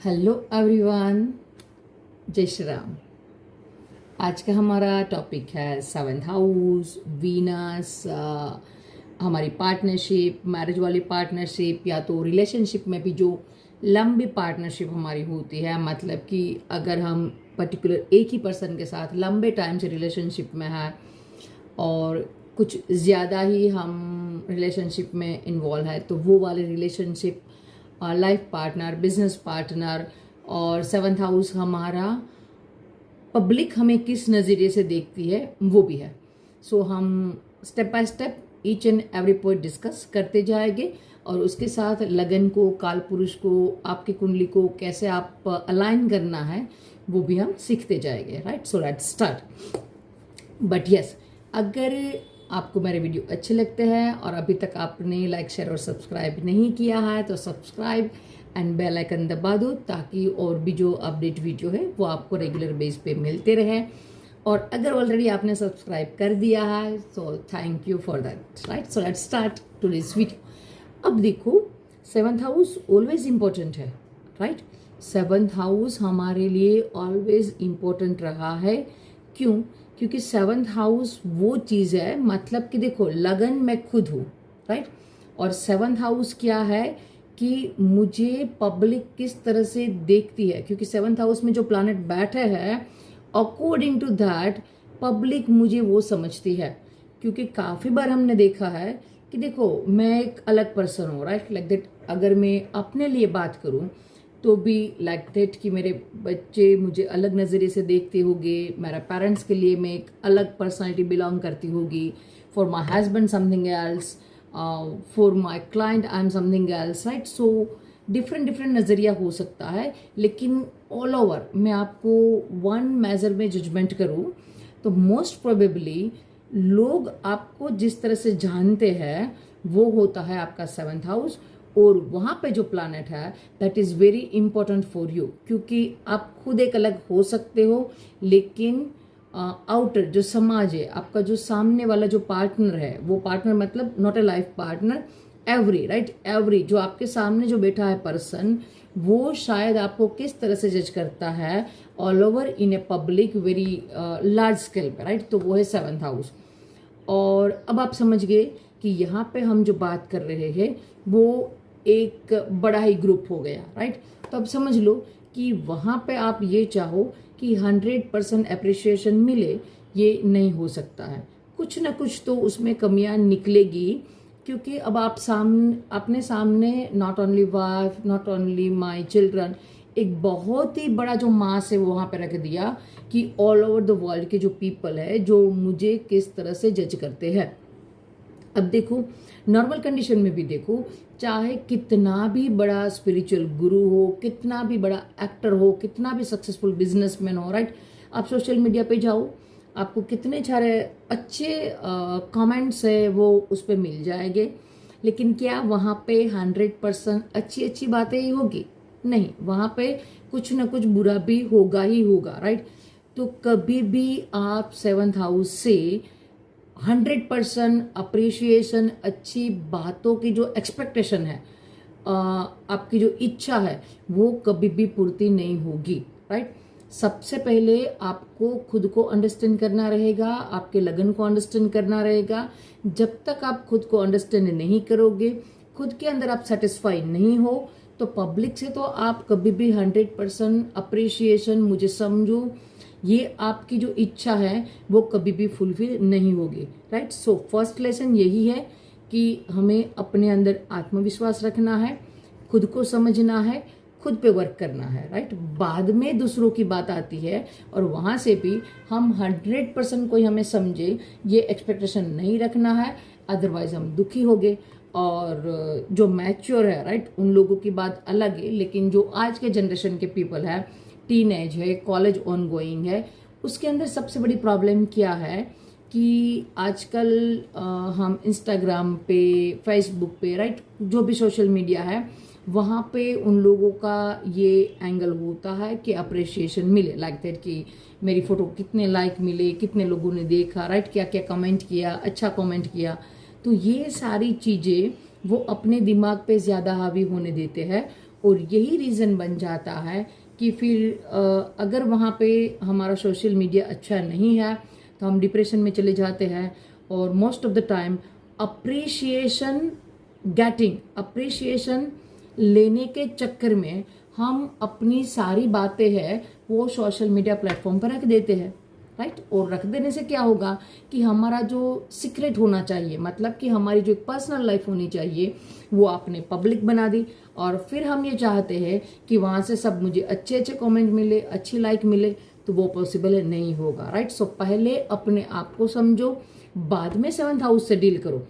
Hello everyone, जय श्री राम। आज का हमारा टॉपिक है सेवंथ हाउस, वीनस, हमारी पार्टनरशिप, मैरिज वाली पार्टनरशिप या तो रिलेशनशिप में भी जो लंबी पार्टनरशिप हमारी होती है। मतलब कि अगर हम पर्टिकुलर एक ही पर्सन के साथ लंबे टाइम से रिलेशनशिप में है और कुछ ज़्यादा ही हम रिलेशनशिप में इन्वॉल्व है, तो वो वाले relationship, life partner, business partner और सेवंथ हाउस हमारा पब्लिक हमें किस नज़रिए से देखती है वो भी है। सो हम step by step each and every point discuss करते जाएंगे और उसके साथ लगन को, काल पुरुष को, आपकी कुंडली को कैसे आप अलाइन करना है वो भी हम सीखते जाएंगे। Right, so let's start. But yes, अगर आपको मेरे वीडियो अच्छे लगते हैं और अभी तक आपने लाइक, शेयर और सब्सक्राइब नहीं किया है तो सब्सक्राइब एंड बेल आइकन दबा दो, ताकि और भी जो अपडेट वीडियो है वो आपको रेगुलर बेस पे मिलते रहे। और अगर ऑलरेडी आपने सब्सक्राइब कर दिया है तो thank you for that. Right, so let's start today's video. अब देखो, सेवंथ हाउस ऑलवेज इंपॉर्टेंट है। राइट, सेवंथ हाउस हमारे लिए ऑलवेज इंपॉर्टेंट रहा है। क्यों? क्योंकि सेवंथ हाउस वो चीज़ है, मतलब कि देखो, लगन मैं खुद हूँ। राइट, और सेवंथ हाउस क्या है कि मुझे पब्लिक किस तरह से देखती है, क्योंकि सेवंथ हाउस में जो प्लैनेट बैठे हैं अकॉर्डिंग टू दैट पब्लिक मुझे वो समझती है। क्योंकि काफ़ी बार हमने देखा है कि देखो, मैं एक अलग पर्सन हूँ। Right, like that. अगर मैं अपने लिए बात करूँ तो भी लाइक दैट कि मेरे बच्चे मुझे अलग नज़रिए से देखते होंगे, मेरा पेरेंट्स के लिए मैं एक अलग पर्सनालिटी बिलोंग करती होगी, for my husband something else, for my client I am something else. Right, so different different नज़रिया हो सकता है, लेकिन ऑल ओवर मैं आपको वन मेजर में जजमेंट करूँ तो मोस्ट प्रोबेबली लोग आपको जिस तरह से जानते हैं वो होता है आपका सेवंथ हाउस। और वहाँ पे जो प्लैनेट है that is very important for you, क्योंकि आप खुद एक अलग हो सकते हो, लेकिन आउटर जो समाज है, आपका जो सामने वाला जो पार्टनर है, वो पार्टनर मतलब not a life partner, every, right, every जो आपके सामने जो बैठा है पर्सन, वो शायद आपको किस तरह से जज करता है all over in a public very large scale पे। राइट, तो वो है सेवंथ हाउस। और अब आप समझ गए कि यहाँ पे हम जो बात कर रहे हैं वो एक बड़ा ही ग्रुप हो गया। राइट, तो अब समझ लो कि वहाँ पे आप ये चाहो कि 100% अप्रिशिएशन मिले, ये नहीं हो सकता है। कुछ ना कुछ तो उसमें कमियां निकलेगी, क्योंकि अब आप अपने सामने not only wife, not only my children, एक बहुत ही बड़ा जो मास है वो वहाँ पे रख दिया कि ऑल ओवर द वर्ल्ड के जो पीपल है जो मुझे किस तरह से जज करते हैं। अब देखो, नॉर्मल कंडीशन में भी देखो, चाहे कितना भी बड़ा स्पिरिचुअल गुरु हो, कितना भी बड़ा एक्टर हो, कितना भी सक्सेसफुल बिजनेसमैन हो, राइट, आप सोशल मीडिया पे जाओ, आपको कितने सारे अच्छे कमेंट्स है वो उस पर मिल जाएंगे, लेकिन क्या वहाँ पे 100% अच्छी अच्छी बातें ही होगी? नहीं, वहाँ पे कुछ ना कुछ बुरा भी होगा ही होगा। राइट, तो कभी भी आप सेवंथ हाउस से 100% अप्रिशिएशन, अच्छी बातों की जो एक्सपेक्टेशन है, आपकी जो इच्छा है, वो कभी भी पूर्ति नहीं होगी। राइट, सबसे पहले आपको खुद को अंडरस्टैंड करना रहेगा, आपके लगन को अंडरस्टैंड करना रहेगा। जब तक आप खुद को अंडरस्टैंड नहीं करोगे, खुद के अंदर आप सेटिस्फाई नहीं हो, तो पब्लिक से तो आप कभी भी 100% अप्रिशिएशन, मुझे समझो, ये आपकी जो इच्छा है वो कभी भी फुलफिल नहीं होगी। राइट, सो फर्स्ट लेसन यही है कि हमें अपने अंदर आत्मविश्वास रखना है, खुद को समझना है, खुद पे वर्क करना है। राइट, बाद में दूसरों की बात आती है और वहाँ से भी हम 100% कोई हमें समझे ये एक्सपेक्टेशन नहीं रखना है, अदरवाइज हम दुखी हो गए। और जो मैच्योर है, राइट, उन लोगों की बात अलग है, लेकिन जो आज के जनरेशन के पीपल है, टीनेज है, कॉलेज ऑन गोइंग है, उसके अंदर सबसे बड़ी प्रॉब्लम क्या है कि आजकल हम इंस्टाग्राम पे, फेसबुक पे, राइट, जो भी सोशल मीडिया है, वहाँ पे उन लोगों का ये एंगल होता है कि अप्रिशिएशन मिले, लाइक दैट कि मेरी फोटो कितने लाइक मिले, कितने लोगों ने देखा, राइट, क्या क्या कमेंट किया, अच्छा कमेंट किया। तो ये सारी चीज़ें वो अपने दिमाग पे ज़्यादा हावी होने देते हैं और यही रीज़न बन जाता है कि फिर अगर वहाँ पे हमारा सोशल मीडिया अच्छा नहीं है तो हम डिप्रेशन में चले जाते हैं। और most of the time appreciation लेने के चक्कर में हम अपनी सारी बातें हैं वो सोशल मीडिया प्लेटफॉर्म पर रख देते हैं, राइट। और रख देने से क्या होगा कि हमारा जो सीक्रेट होना चाहिए, मतलब कि हमारी जो पर्सनल लाइफ होनी चाहिए, वो आपने पब्लिक बना दी। और फिर हम ये चाहते हैं कि वहाँ से सब मुझे अच्छे अच्छे कमेंट मिले, अच्छी लाइक मिले, तो वो पॉसिबल नहीं होगा, राइट। सो पहले अपने आप को समझो, बाद में 7th हाउस से डील करो।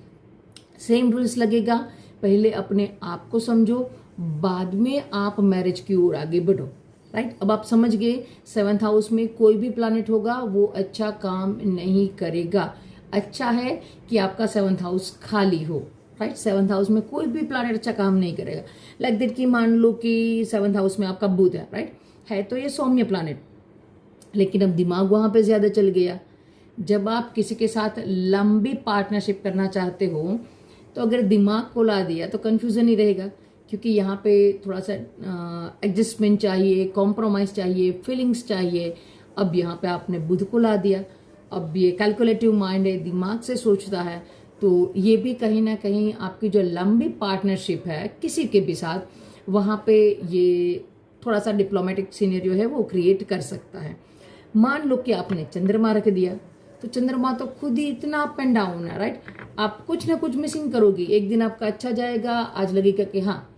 सेम रूल्स लगेगा, पहले अपने आप को समझो, बाद में आप मैरिज की ओर आगे बढ़ो, राइट। अब आप समझ गए 7th हाउस में कोई भी प्लैनेट होगा वो अच्छा काम नहीं करेगा। अच्छा है कि आपका 7th हाउस खाली हो, राइट। 7th हाउस में कोई भी प्लैनेट अच्छा काम नहीं करेगा। लाइक दैट कि मान लो कि 7th हाउस में आपका बुध है, राइट, है तो ये सौम्य प्लैनेट, लेकिन अब दिमाग वहां पे ज्यादा चल गया। जब आप किसी के साथ लंबी पार्टनरशिप करना चाहते हो तो अगर दिमाग को ला दिया तो कंफ्यूजन ही रहेगा, क्योंकि यहाँ पे थोड़ा सा एडजस्टमेंट चाहिए, कॉम्प्रोमाइज चाहिए, फीलिंग्स चाहिए। अब यहाँ पे आपने बुध को ला दिया, अब ये कैलकुलेटिव माइंड है, दिमाग से सोचता है, तो ये भी कहीं ना कहीं आपकी जो लंबी पार्टनरशिप है किसी के भी साथ, वहाँ पे ये थोड़ा सा डिप्लोमेटिक सीनेरियो है वो क्रिएट कर सकता है। मान लो कि आपने चंद्रमा रख दिया, तो चंद्रमा तो खुद ही इतना अप एंड डाउन है, राइट। आप कुछ ना कुछ मिसिंग करोगी। एक दिन आपका अच्छा जाएगा, आज लगेगा कि हाँ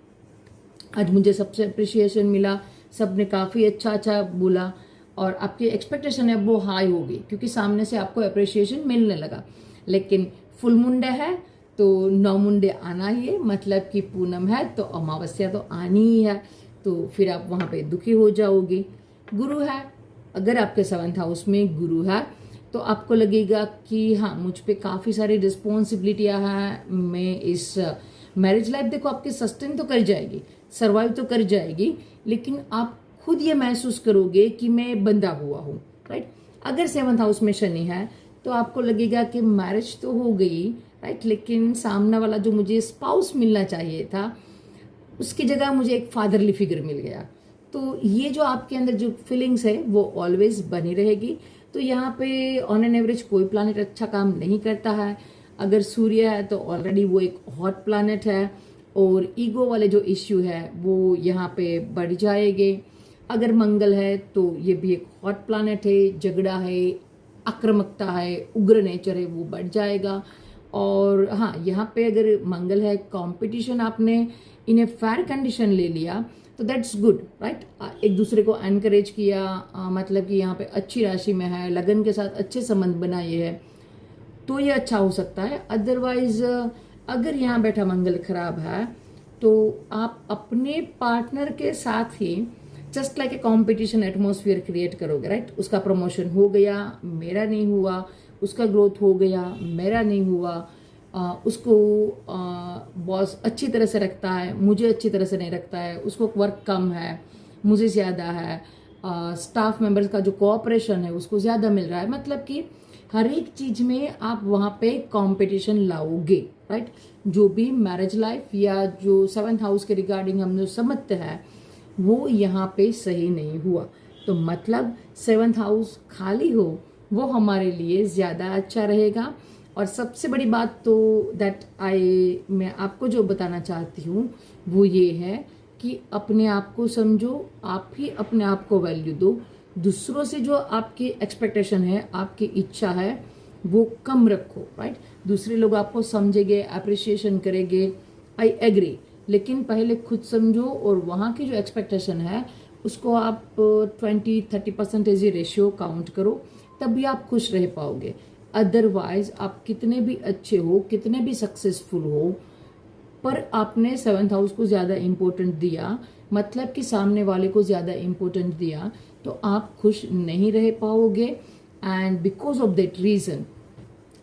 आज मुझे सबसे अप्रिशिएशन मिला, सबने काफ़ी अच्छा बोला, और आपकी एक्सपेक्टेशन है वो हाई होगी क्योंकि सामने से आपको अप्रिशिएशन मिलने लगा। लेकिन फुल मुंडे है तो 9 मुंडे आना ही है, मतलब कि पूनम है तो अमावस्या तो आनी ही है, तो फिर आप वहाँ पे दुखी हो जाओगी। गुरु है, अगर आपके 7th हाउस में गुरु है तो आपको लगेगा कि हाँ मुझ पे काफ़ी सारी रिस्पॉन्सिबिलिटियाँ हैं, मैं इस मैरिज लाइफ देखो आपकी सस्टेन तो कर जाएगी, सर्वाइव तो कर जाएगी, लेकिन आप खुद ये महसूस करोगे कि मैं बंधा हुआ हूँ, राइट। अगर 7th हाउस में शनि है तो आपको लगेगा कि मैरिज तो हो गई, राइट, लेकिन सामने वाला जो मुझे स्पाउस मिलना चाहिए था उसकी जगह मुझे एक फादरली फिगर मिल गया। तो ये जो आपके अंदर जो फीलिंग्स है वो ऑलवेज बनी रहेगी। तो यहाँ पे ऑन एन एवरेज कोई प्लानिट अच्छा काम नहीं करता है। अगर सूर्य है तो ऑलरेडी वो एक हॉट प्लानट है, और ईगो वाले जो इश्यू है वो यहाँ पे बढ़ जाएंगे। अगर मंगल है तो ये भी एक हॉट प्लानट है, झगड़ा है, आक्रामकता है, उग्र नेचर है, वो बढ़ जाएगा। और हाँ यहाँ पे अगर मंगल है, कंपटीशन आपने इन ए फेयर कंडीशन ले लिया तो दैट्स गुड, राइट। एक दूसरे को एनकरेज किया, मतलब कि यहाँ पे अच्छी राशि में है, लगन के साथ अच्छे संबंध बनाए है, तो ये अच्छा हो सकता है। अदरवाइज अगर यहाँ बैठा मंगल खराब है तो आप अपने पार्टनर के साथ ही just like a competition atmosphere create करोगे, राइट। उसका प्रमोशन हो गया, मेरा नहीं हुआ, उसका ग्रोथ हो गया, मेरा नहीं हुआ, उसको बॉस अच्छी तरह से रखता है, मुझे अच्छी तरह से नहीं रखता है, उसको वर्क कम है, मुझे ज़्यादा है, स्टाफ मेंबर्स का जो कोऑपरेशन है उसको ज़्यादा मिल रहा है, मतलब कि हर एक चीज़ में आप वहाँ पे कंपटीशन लाओगे, राइट। जो भी मैरिज लाइफ या जो 7th हाउस के रिगार्डिंग हम जो समझते हैं वो यहाँ पे सही नहीं हुआ। तो मतलब 7th हाउस खाली हो वो हमारे लिए ज़्यादा अच्छा रहेगा। और सबसे बड़ी बात तो मैं आपको जो बताना चाहती हूँ वो ये है कि अपने आप को समझो, आप ही अपने आप को वैल्यू दो। दूसरों से जो आपकी एक्सपेक्टेशन है, आपकी इच्छा है, वो कम रखो, राइट। दूसरे लोग आपको समझेंगे, अप्रिशिएशन करेंगे, आई एग्री, लेकिन पहले खुद समझो और वहाँ की जो एक्सपेक्टेशन है उसको आप 20-30% रेशियो काउंट करो, तभी आप खुश रह पाओगे। अदरवाइज आप कितने भी अच्छे हो, कितने भी सक्सेसफुल हो, पर आपने 7th हाउस को ज़्यादा इम्पोर्टेंट दिया, मतलब कि सामने वाले को ज़्यादा इम्पोर्टेंट दिया, तो आप खुश नहीं रह पाओगे। And because of that reason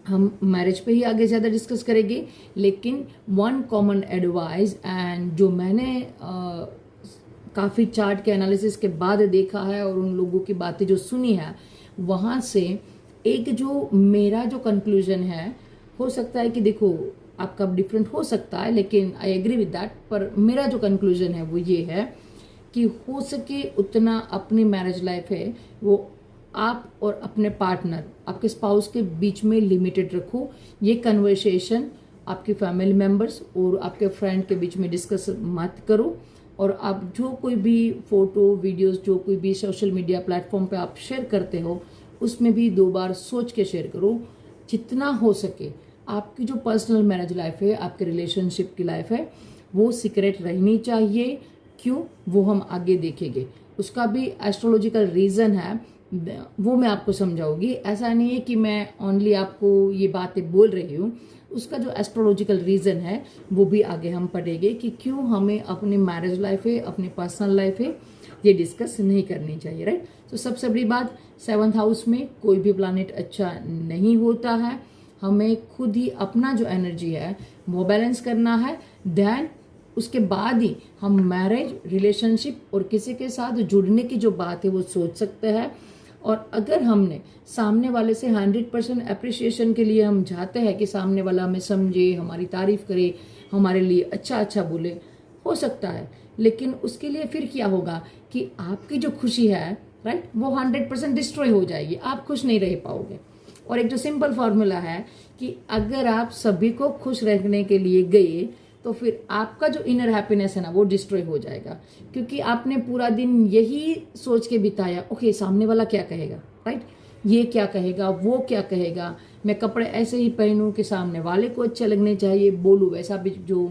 हम मैरिज पे ही आगे ज़्यादा डिस्कस करेंगे। लेकिन वन कॉमन एडवाइस, एंड जो मैंने काफ़ी चार्ट के एनालिसिस के बाद देखा है और उन लोगों की बातें जो सुनी है, वहाँ से एक जो मेरा जो कंक्लूजन है, हो सकता है कि देखो आपका डिफरेंट हो सकता है, लेकिन आई एग्री विद दैट। पर मेरा जो कंक्लूजन है वो ये है कि हो सके उतना अपनी मैरिज लाइफ है वो आप और अपने पार्टनर, आपके स्पाउस के बीच में लिमिटेड रखो। ये कन्वर्सेशन आपके फैमिली मेंबर्स और आपके फ्रेंड के बीच में डिस्कस मत करो। और आप जो कोई भी फोटो वीडियोस, जो कोई भी सोशल मीडिया प्लेटफॉर्म पे आप शेयर करते हो, उसमें भी 2 बार सोच के शेयर करो। जितना हो सके आपकी जो पर्सनल मैरिज लाइफ है, आपके रिलेशनशिप की लाइफ है, वो सीक्रेट रहनी चाहिए। क्यों, वो हम आगे देखेंगे। उसका भी एस्ट्रोलॉजिकल रीजन है, वो मैं आपको समझाऊंगी। ऐसा नहीं है कि मैं ओनली आपको ये बातें बोल रही हूँ, उसका जो एस्ट्रोलॉजिकल रीजन है वो भी आगे हम पढ़ेंगे कि क्यों हमें अपनी मैरिज लाइफ है, अपनी पर्सनल लाइफ है, ये डिस्कस नहीं करनी चाहिए, राइट। तो सबसे बड़ी बात, 7th हाउस में कोई भी प्लैनेट अच्छा नहीं होता है। हमें खुद ही अपना जो एनर्जी है वो बैलेंस करना है। देन उसके बाद ही हम मैरिज, रिलेशनशिप और किसी के साथ जुड़ने की जो बात है वो सोच सकते हैं। और अगर हमने सामने वाले से 100% अप्रिसिएशन के लिए हम चाहते हैं कि सामने वाला हमें समझे, हमारी तारीफ करे, हमारे लिए अच्छा अच्छा बोले, हो सकता है। लेकिन उसके लिए फिर क्या होगा कि आपकी जो खुशी है, राइट, वो 100% डिस्ट्रॉय हो जाएगी, आप खुश नहीं रह पाओगे। और एक जो सिंपल फॉर्मूला है कि अगर आप सभी को खुश रखने के लिए गए तो फिर आपका जो इनर हैप्पीनेस है ना वो डिस्ट्रॉय हो जाएगा, क्योंकि आपने पूरा दिन यही सोच के बिताया, ओके सामने वाला क्या कहेगा, राइट, ये क्या कहेगा, वो क्या कहेगा, मैं कपड़े ऐसे ही पहनूं कि सामने वाले को अच्छे लगने चाहिए, बोलूं वैसा भी जो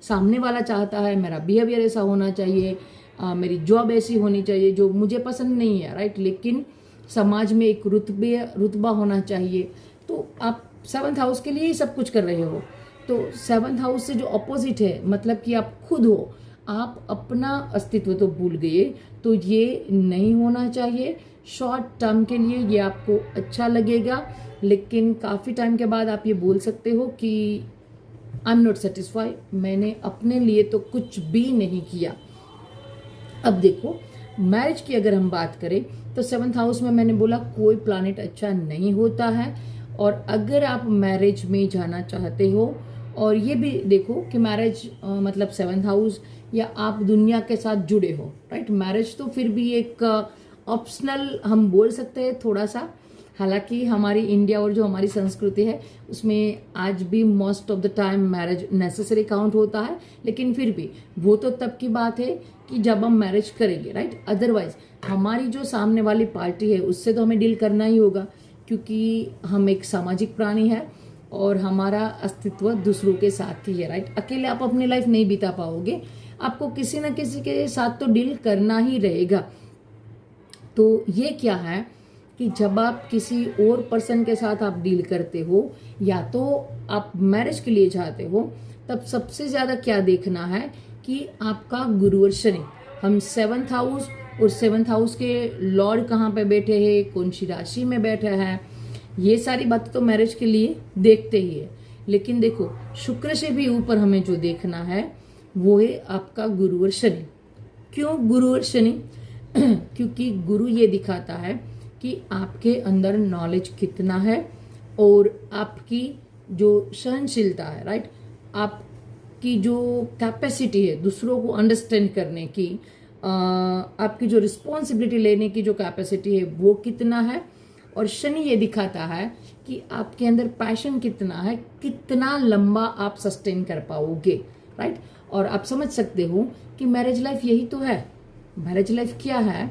सामने वाला चाहता है, मेरा बिहेवियर ऐसा होना चाहिए, मेरी जॉब ऐसी होनी चाहिए जो मुझे पसंद नहीं है, राइट, लेकिन समाज में एक रुतबा होना चाहिए। तो आप 7th हाउस के लिए ही सब कुछ कर रहे हो। तो 7th हाउस से जो अपोजिट है, मतलब कि आप खुद हो, आप अपना अस्तित्व तो भूल गए, तो ये नहीं होना चाहिए। शॉर्ट टर्म के लिए ये आपको अच्छा लगेगा, लेकिन काफ़ी टाइम के बाद आप ये बोल सकते हो कि आई एम नॉट सेटिस्फाइड, मैंने अपने लिए तो कुछ भी नहीं किया। अब देखो, मैरिज की अगर हम बात करें तो 7th हाउस में मैंने बोला कोई प्लैनेट अच्छा नहीं होता है। और अगर आप मैरिज में जाना चाहते हो, और ये भी देखो कि मैरिज मतलब 7th हाउस, या आप दुनिया के साथ जुड़े हो, राइट। मैरिज तो फिर भी एक ऑप्शनल हम बोल सकते हैं थोड़ा सा। हालांकि हमारी इंडिया और जो हमारी संस्कृति है उसमें आज भी most of the time marriage necessary count होता है, लेकिन फिर भी वो तो तब की बात है कि जब हम मैरिज करेंगे, राइट। अदरवाइज हमारी जो सामने वाली पार्टी है उससे तो हमें डील करना ही होगा, क्योंकि हम एक सामाजिक प्राणी है और हमारा अस्तित्व दूसरों के साथ ही है, राइट। अकेले आप अपनी लाइफ नहीं बिता पाओगे, आपको किसी न किसी के साथ तो डील करना ही रहेगा। तो ये क्या है कि जब आप किसी और पर्सन के साथ आप डील करते हो, या तो आप मैरिज के लिए चाहते हो, तब सबसे ज्यादा क्या देखना है कि आपका गुरु और शनि, हम 7th हाउस और 7th हाउस के लॉर्ड कहाँ पे बैठे हैं, कौन सी राशि में बैठे हैं, ये सारी बातें तो मैरिज के लिए देखते ही है। लेकिन देखो, शुक्र से भी ऊपर हमें जो देखना है वो है आपका गुरु और शनि। क्यों गुरु और शनि? क्योंकि गुरु ये दिखाता है कि आपके अंदर नॉलेज कितना है और आपकी जो सहनशीलता है, राइट, आपकी जो कैपेसिटी है दूसरों को अंडरस्टैंड करने की, आपकी जो रिस्पॉन्सिबिलिटी लेने की जो कैपेसिटी है वो कितना है। और शनि ये दिखाता है कि आपके अंदर पैशन कितना है, कितना लंबा आप सस्टेन कर पाओगे, राइट। और आप समझ सकते हो कि मैरिज लाइफ यही तो है। मैरिज लाइफ क्या है?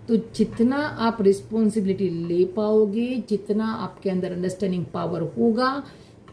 तो जितना आप रिस्पॉन्सिबिलिटी ले पाओगे, जितना आपके अंदर अंडरस्टैंडिंग पावर होगा,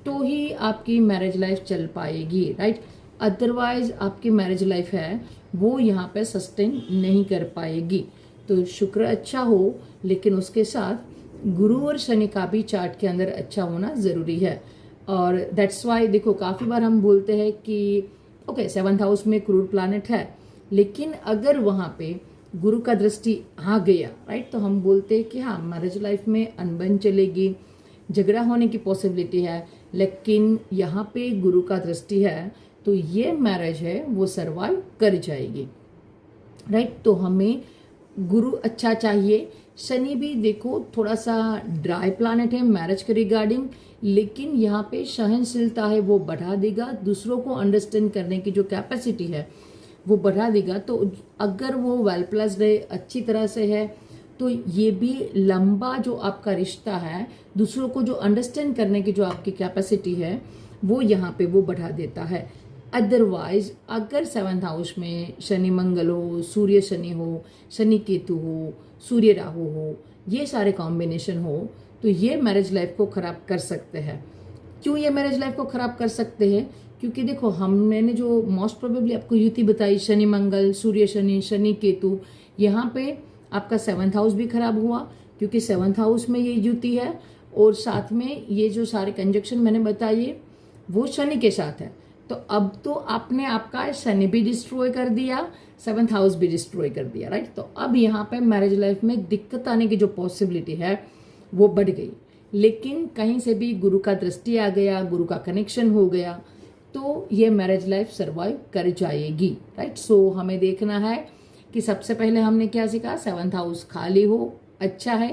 तो ही आपकी मैरिज लाइफ चल पाएगी, राइट। अदरवाइज आपकी मैरिज लाइफ है वो यहाँ पे सस्टेन नहीं कर पाएगी। तो शुक्र अच्छा हो, लेकिन उसके साथ गुरु और शनि का भी चार्ट के अंदर अच्छा होना जरूरी है। और दैट्स वाई देखो, काफी बार हम बोलते हैं कि ओके 7th हाउस में क्रूर प्लैनेट है, लेकिन अगर वहां पे गुरु का दृष्टि आ गया, राइट, तो हम बोलते हैं कि हाँ मैरिज लाइफ में अनबन चलेगी, झगड़ा होने की पॉसिबिलिटी है, लेकिन यहाँ पे गुरु का दृष्टि है तो ये मैरिज है वो सरवाइव कर जाएगी, राइट। तो हमें गुरु अच्छा चाहिए। शनि भी देखो थोड़ा सा ड्राई प्लैनेट है मैरिज के रिगार्डिंग, लेकिन यहाँ पे सहनशीलता है वो बढ़ा देगा, दूसरों को अंडरस्टैंड करने की जो कैपेसिटी है वो बढ़ा देगा। तो अगर वो वेल प्लेस्ड है, अच्छी तरह से है, तो ये भी लंबा जो आपका रिश्ता है, दूसरों को जो अंडरस्टैंड करने की जो आपकी कैपेसिटी है वो यहाँ पे वो बढ़ा देता है। अदरवाइज अगर 7th हाउस में शनि मंगल हो, सूर्य शनि हो, शनि केतु हो, सूर्य राहु हो, ये सारे कॉम्बिनेशन हो, तो ये मैरिज लाइफ को खराब कर सकते हैं। क्यों ये मैरिज लाइफ को खराब कर सकते हैं? क्योंकि देखो, मैंने जो मोस्ट प्रोबेबली आपको युति बताई, शनि मंगल, सूर्य शनि, शनि केतु, यहाँ पे आपका 7th हाउस भी खराब हुआ क्योंकि 7th हाउस में ये युति है, और साथ में ये जो सारे कंजक्शन मैंने बताइए वो शनि के साथ है। तो अब तो आपने आपका शनि भी डिस्ट्रॉय कर दिया, 7th हाउस भी डिस्ट्रॉय कर दिया, राइट। तो अब यहाँ पे मैरिज लाइफ में दिक्कत आने की जो पॉसिबिलिटी है वो बढ़ गई। लेकिन कहीं से भी गुरु का दृष्टि आ गया, गुरु का कनेक्शन हो गया, तो ये मैरिज लाइफ सर्वाइव कर जाएगी, राइट। सो हमें देखना है कि सबसे पहले हमने क्या सीखा, 7th हाउस खाली हो, अच्छा है,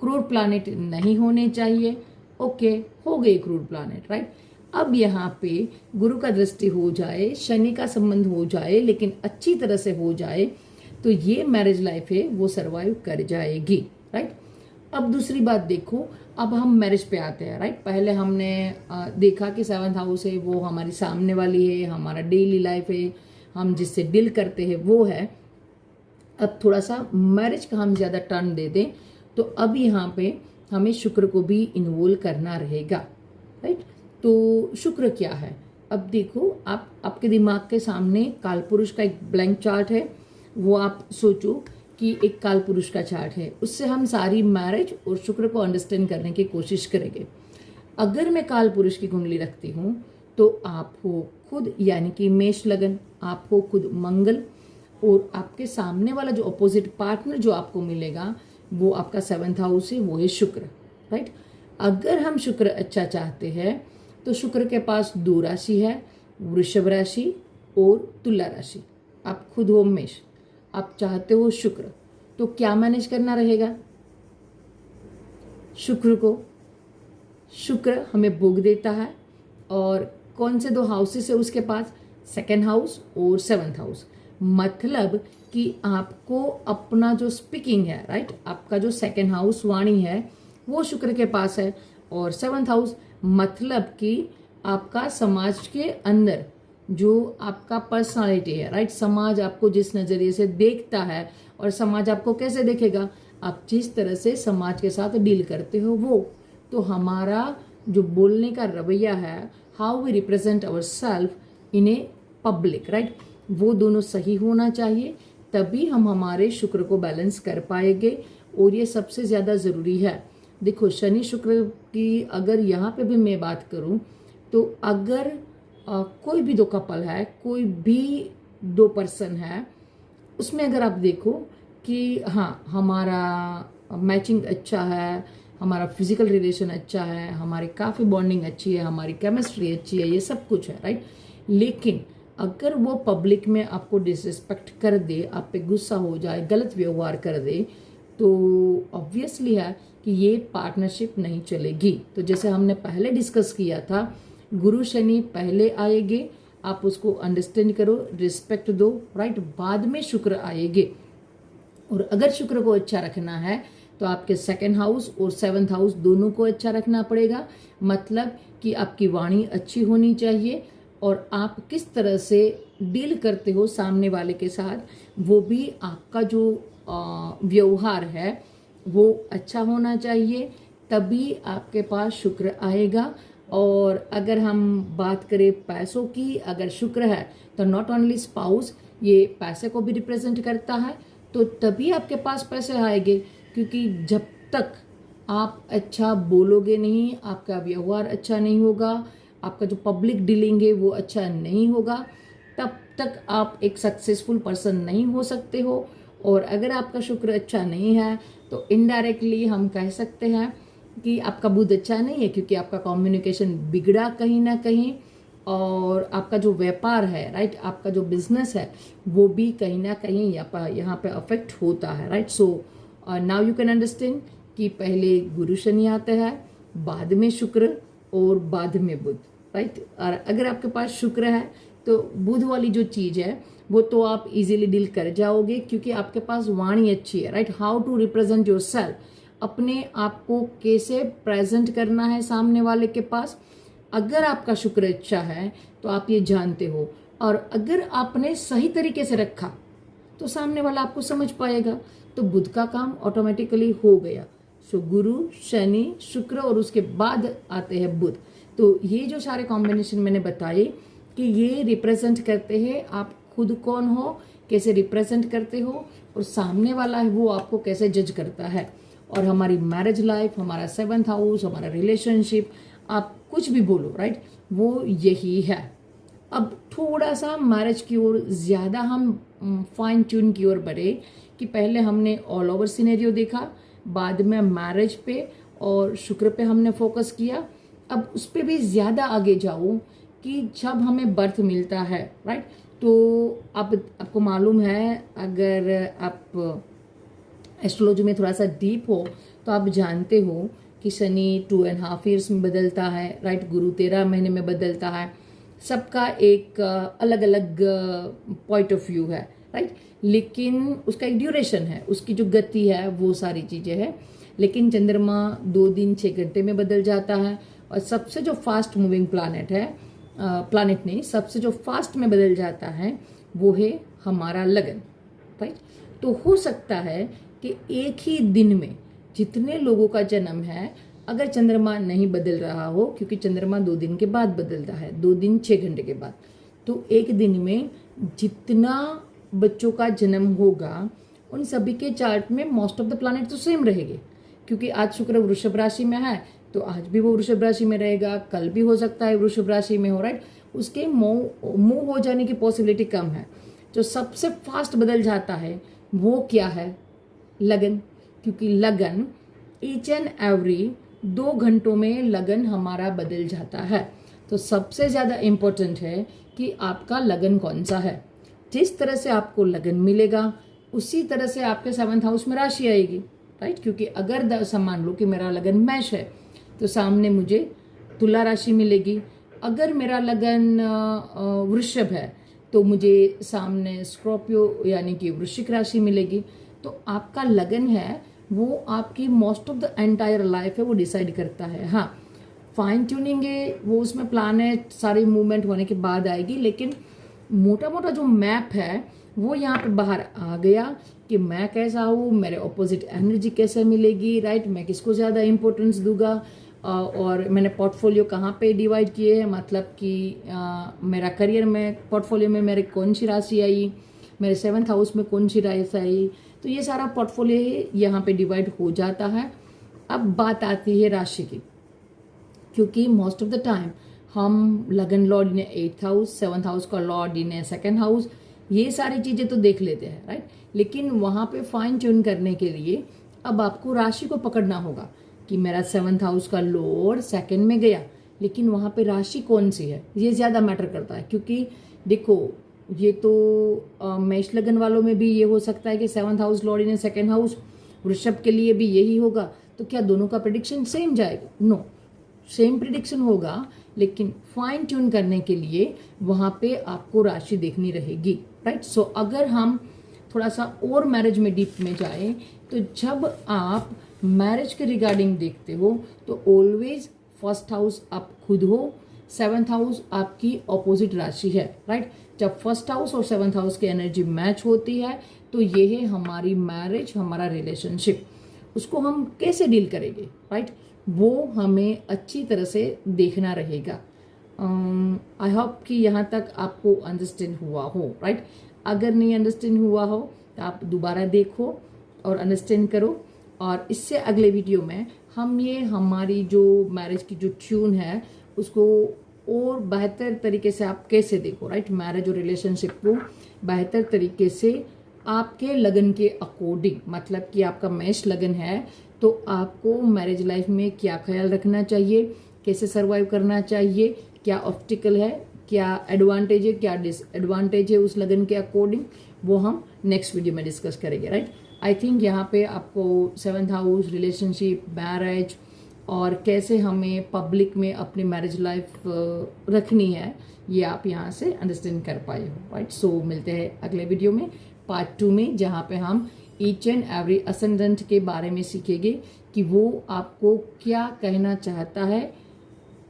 क्रूर प्लानेट नहीं होने चाहिए, ओके, हो गए क्रूर प्लानेट, राइट। अब यहाँ पे गुरु का दृष्टि हो जाए, शनि का संबंध हो जाए, लेकिन अच्छी तरह से हो जाए, तो ये मैरिज लाइफ है वो सरवाइव कर जाएगी, राइट। अब दूसरी बात देखो, अब हम मैरिज पे आते हैं, राइट। पहले हमने देखा कि 7th हाउस है वो हमारी सामने वाली है, हमारा डेली लाइफ है, हम जिससे डील करते हैं वो है। अब थोड़ा सा मैरिज का हम ज्यादा टर्न दे दें, तो अब यहाँ पे हमें शुक्र को भी इन्वॉल्व करना रहेगा, राइट। तो शुक्र क्या है, अब देखो, आपके दिमाग के सामने काल पुरुष का एक ब्लैंक चार्ट है, वो आप सोचो कि एक काल पुरुष का चार्ट है, उससे हम सारी मैरिज और शुक्र को अंडरस्टैंड करने की कोशिश करेंगे। अगर मैं काल पुरुष की कुंडली रखती हूँ तो आप हो खुद, यानी कि मेष लगन, आप हो खुद मंगल, और आपके सामने वाला जो अपोजिट पार्टनर जो आपको मिलेगा वो आपका 7th हाउस है, वो है शुक्र, राइट। अगर हम शुक्र अच्छा चाहते हैं तो शुक्र के पास 2 राशि है, वृषभ राशि और तुला राशि। आप खुद हो मेष, आप चाहते हो शुक्र, तो क्या मैनेज करना रहेगा शुक्र को? शुक्र हमें भोग देता है, और कौन से 2 हाउसेस है उसके पास, 2nd हाउस और 7th हाउस। मतलब कि आपको अपना जो स्पीकिंग है, राइट, आपका जो 2nd हाउस वाणी है वो शुक्र के पास है, और 7th हाउस मतलब कि आपका समाज के अंदर जो आपका पर्सनालिटी है, राइट। समाज आपको जिस नजरिए से देखता है, और समाज आपको कैसे देखेगा, आप जिस तरह से समाज के साथ डील करते हो वो। तो हमारा जो बोलने का रवैया है, how we represent our self in a public, right, वो दोनों सही होना चाहिए, तभी हम हमारे शुक्र को बैलेंस कर पाएंगे। और ये सबसे ज्यादा जरूरी है। देखो, शनि शुक्र की अगर यहाँ पे भी मैं बात करूँ, तो अगर कोई भी 2 कपल है, कोई भी 2 पर्सन है, उसमें अगर आप देखो कि हाँ, हमारा मैचिंग अच्छा है, हमारा फिजिकल रिलेशन अच्छा है, हमारी काफ़ी बॉन्डिंग अच्छी है, हमारी केमिस्ट्री अच्छी है, ये सब कुछ है, राइट। लेकिन अगर वो पब्लिक में आपको डिसरिस्पेक्ट कर दे, आप पे गुस्सा हो जाए, गलत व्यवहार कर दे, तो ऑब्वियसली है कि ये पार्टनरशिप नहीं चलेगी। तो जैसे हमने पहले डिस्कस किया था, गुरु शनि पहले आएंगे, आप उसको अंडरस्टैंड करो, रिस्पेक्ट दो, राइट, बाद में शुक्र आएंगे। और अगर शुक्र को अच्छा रखना है तो आपके 2nd हाउस और 7th हाउस दोनों को अच्छा रखना पड़ेगा। मतलब कि आपकी वाणी अच्छी होनी चाहिए, और आप किस तरह से डील करते हो सामने वाले के साथ, वो भी आपका जो व्यवहार है वो अच्छा होना चाहिए, तभी आपके पास शुक्र आएगा। और अगर हम बात करें पैसों की, अगर शुक्र है तो नॉट ओनली स्पाउस, ये पैसे को भी रिप्रेजेंट करता है, तो तभी आपके पास पैसे आएंगे। क्योंकि जब तक आप अच्छा बोलोगे नहीं, आपका व्यवहार अच्छा नहीं होगा, आपका जो पब्लिक डीलिंग है वो अच्छा नहीं होगा, तब तक आप एक सक्सेसफुल पर्सन नहीं हो सकते हो। और अगर आपका शुक्र अच्छा नहीं है तो इनडायरेक्टली हम कह सकते हैं कि आपका बुध अच्छा नहीं है, क्योंकि आपका कम्युनिकेशन बिगड़ा कहीं ना कहीं, और आपका जो व्यापार है, राइट, आपका जो बिजनेस है वो भी कहीं ना कहीं यहाँ पे अफेक्ट होता है, right. So now you can understand कि पहले गुरु शनि आते हैं, बाद में शुक्र, और बाद में बुध, राइट। और अगर आपके पास शुक्र है तो बुध वाली जो चीज है वो तो आप इजीली डील कर जाओगे, क्योंकि आपके पास वाणी अच्छी है, right. How to represent your self, अपने आप को कैसे प्रेजेंट करना है सामने वाले के पास। अगर आपका शुक्र अच्छा है तो आप ये जानते हो, और अगर आपने सही तरीके से रखा तो सामने वाला आपको समझ पाएगा। तो बुध का काम ऑटोमेटिकली हो गया। सो गुरु, शनि, शुक्र और उसके बाद आते हैं बुध। तो ये जो सारे कॉम्बिनेशन मैंने बताए कि ये रिप्रेजेंट करते हैं आप खुद कौन हो, कैसे रिप्रेजेंट करते हो, और सामने वाला है वो आपको कैसे जज करता है। और हमारी मैरिज लाइफ, हमारा 7th हाउस, हमारा रिलेशनशिप, आप कुछ भी बोलो, राइट, वो यही है। अब थोड़ा सा मैरिज की ओर ज्यादा हम फाइन ट्यून की ओर बढ़े कि पहले हमने ऑल ओवर सिनेरियो देखा, बाद में मैरिज पे और शुक्र पे हमने फोकस किया। अब उस पर भी ज्यादा आगे जाओ कि जब हमें बर्थ मिलता है, राइट, तो आपको मालूम है, अगर आप एस्ट्रोलॉजी में थोड़ा सा डीप हो तो आप जानते हो कि शनि 2.5 ईयर्स में बदलता है, राइट, गुरु 13 महीने में बदलता है। सबका एक अलग अलग पॉइंट ऑफ व्यू है, राइट, लेकिन उसका एक ड्यूरेशन है, उसकी जो गति है वो सारी चीजें हैं। लेकिन चंद्रमा 2 दिन 6 घंटे में बदल जाता है, और सबसे जो फास्ट मूविंग प्लानेट है, प्लानेट नहीं, सबसे जो फास्ट में बदल जाता है वो है हमारा लगन, राइट। तो हो सकता है कि एक ही दिन में जितने लोगों का जन्म है, अगर चंद्रमा नहीं बदल रहा हो, क्योंकि चंद्रमा 2 दिन के बाद बदलता है, 2 दिन 6 घंटे के बाद, तो एक दिन में जितना बच्चों का जन्म होगा उन सभी के चार्ट में मोस्ट ऑफ द प्लैनेट तो सेम रहेंगे। क्योंकि आज शुक्र वृषभ राशि में है तो आज भी वो वृषभ राशि में रहेगा, कल भी हो सकता है वृषभ राशि में हो, राइट। उसके मूव हो जाने की पॉसिबिलिटी कम है। जो सबसे फास्ट बदल जाता है वो क्या है? लगन। क्योंकि लगन ईच एंड एवरी 2 घंटों में लगन हमारा बदल जाता है। तो सबसे ज्यादा इंपॉर्टेंट है कि आपका लगन कौन सा है। जिस तरह से आपको लगन मिलेगा उसी तरह से आपके 7th हाउस में राशि आएगी, राइट। क्योंकि अगर मान लो कि मेरा लगन मेष है तो सामने मुझे तुला राशि मिलेगी। अगर मेरा लगन वृषभ है तो मुझे सामने स्कॉर्पियो यानी कि वृश्चिक राशि मिलेगी। तो आपका लगन है वो आपकी most of the entire life है वो डिसाइड करता है। हाँ, फाइन ट्यूनिंग है वो उसमें प्लानेट सारे मूवमेंट होने के बाद आएगी, लेकिन मोटा मोटा जो मैप है वो यहाँ पे बाहर आ गया कि मैं कैसा हूँ, मेरे ऑपोजिट एनर्जी कैसे मिलेगी, राइट, मैं किसको ज़्यादा इंपॉर्टेंस दूंगा, और मैंने पोर्टफोलियो कहाँ पे डिवाइड किए हैं, मतलब कि मेरा करियर में पोर्टफोलियो में मेरे कौन सी राशि आई, मेरे 7th हाउस में कौन सी राशि आई। तो ये सारा पोर्टफोलियो यहाँ पे डिवाइड हो जाता है। अब बात आती है राशि की, क्योंकि मोस्ट ऑफ द टाइम हम लगन लॉर्ड इन 8th हाउस, 7th हाउस का लॉर्ड इन 2nd हाउस, ये सारी चीजें तो देख लेते हैं, राइट। लेकिन वहां पे फाइन ट्यून करने के लिए अब आपको राशि को पकड़ना होगा कि मेरा 7th हाउस का लॉर्ड 2nd में गया, लेकिन वहां पे राशि कौन सी है ये ज्यादा मैटर करता है। क्योंकि देखो ये तो मेष लगन वालों में भी ये हो सकता है कि 7th हाउस लॉर्ड इन 2nd हाउस, वृषभ के लिए भी यही होगा। तो क्या दोनों का प्रेडिक्शन सेम जाएगा? नो, सेम प्रिडिक्शन होगा, लेकिन फाइन ट्यून करने के लिए वहां पे आपको राशि देखनी रहेगी, राइट। सो अगर हम थोड़ा सा और मैरिज में डीप में जाए तो जब आप मैरिज के रिगार्डिंग देखते हो तो ऑलवेज 1st हाउस आप खुद हो, 7th हाउस आपकी ऑपोजिट राशि है, राइट। जब 1st हाउस और 7th हाउस की एनर्जी मैच होती है तो ये है हमारी मैरिज, हमारा रिलेशनशिप। उसको हम कैसे डील करेंगे, राइट, वो हमें अच्छी तरह से देखना रहेगा। आई होप कि यहाँ तक आपको अंडरस्टैंड हुआ हो, राइट। अगर नहीं अंडरस्टैंड हुआ हो तो आप दोबारा देखो और अंडरस्टैंड करो। और इससे अगले वीडियो में हम ये हमारी जो मैरिज की जो ट्यून है उसको और बेहतर तरीके से आप कैसे देखो, राइट, मैरिज और रिलेशनशिप को बेहतर तरीके से आपके लगन के अकॉर्डिंग। मतलब कि आपका मेष लगन है तो आपको मैरिज लाइफ में क्या ख्याल रखना चाहिए, कैसे सरवाइव करना चाहिए, क्या ऑब्स्टिकल है, क्या एडवांटेज है, क्या डिसएडवांटेज है उस लगन के अकॉर्डिंग, वो हम नेक्स्ट वीडियो में डिस्कस करेंगे, राइट। आई थिंक यहाँ पे आपको 7th हाउस, रिलेशनशिप, मैरिज, और कैसे हमें पब्लिक में अपनी मैरिज लाइफ रखनी है, ये आप यहाँ से अंडरस्टैंड कर पाए हो, राइट। सो मिलते हैं अगले वीडियो में पार्ट 2 में, जहाँ पे हम ईच एंड एवरी असेंडेंट के बारे में सीखेंगे कि वो आपको क्या कहना चाहता है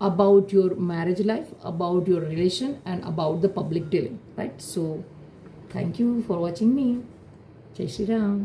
about your marriage life, about your relation, and about the public dealing, right? So thank you for watching me. Jai Shri Ram.